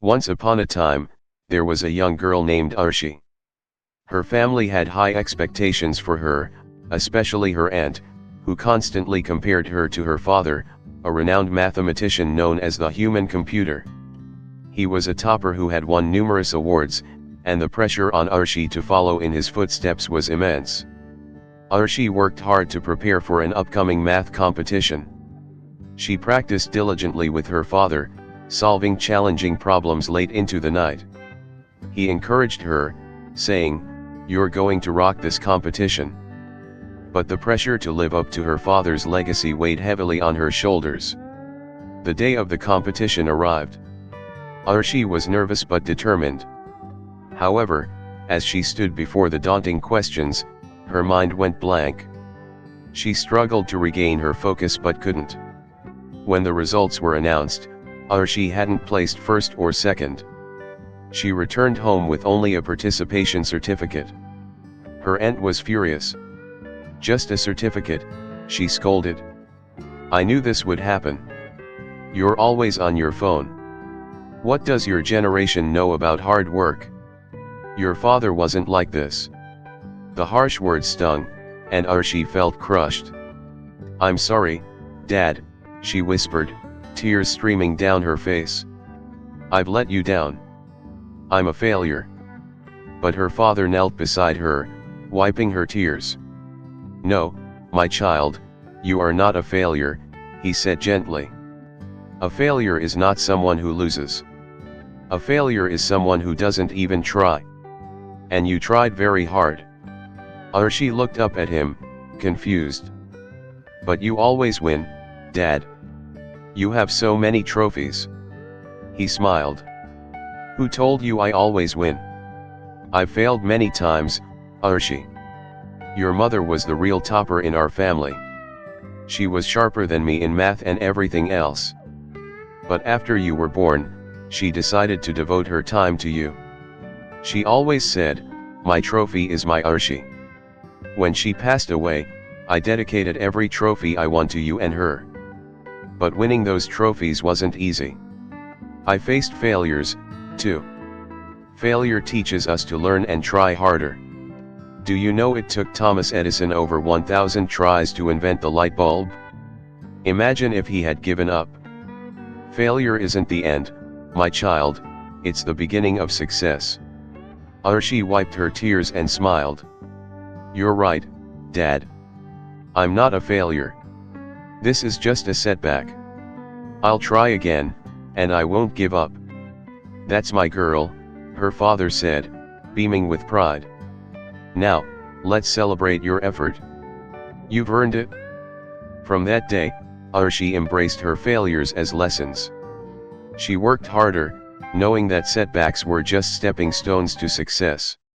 Once upon a time, there was a young girl named Arshi. Her family had high expectations for her, especially her aunt, who constantly compared her to her father, a renowned mathematician known as the human computer. He was a topper who had won numerous awards, and the pressure on Arshi to follow in his footsteps was immense. Arshi worked hard to prepare for an upcoming math competition. She practiced diligently with her father, solving challenging problems late into the night. He encouraged her, saying, "You're going to rock this competition." But the pressure to live up to her father's legacy weighed heavily on her shoulders. The day of the competition arrived. Arshi was nervous but determined. However, as she stood before the daunting questions, her mind went blank. She struggled to regain her focus but couldn't. When the results were announced, Arshi hadn't placed first or second. She returned home with only a participation certificate. Her aunt was furious. "Just a certificate," she scolded. "I knew this would happen. You're always on your phone. What does your generation know about hard work? Your father wasn't like this." The harsh words stung, and Arshi felt crushed. "I'm sorry, Dad," she whispered, tears streaming down her face. "I've let you down. I'm a failure." But her father knelt beside her, wiping her tears. "No, my child, you are not a failure," he said gently. "A failure is not someone who loses. A failure is someone who doesn't even try. And you tried very hard." Arshi looked up at him, confused. "But you always win, Dad. You have so many trophies." He smiled. "Who told you I always win? I've failed many times, Arshi. Your mother was the real topper in our family. She was sharper than me in math and everything else. But after you were born, she decided to devote her time to you. She always said, 'My trophy is my Arshi.' When she passed away, I dedicated every trophy I won to you and her. But winning those trophies wasn't easy. I faced failures, too. Failure teaches us to learn and try harder. Do you know it took Thomas Edison over 1,000 tries to invent the light bulb? Imagine if he had given up. Failure isn't the end, my child, it's the beginning of success." Arshi wiped her tears and smiled. "You're right, Dad. I'm not a failure. This is just a setback. I'll try again, and I won't give up." "That's my girl," her father said, beaming with pride. "Now, let's celebrate your effort. You've earned it." From that day, Arshi embraced her failures as lessons. She worked harder, knowing that setbacks were just stepping stones to success.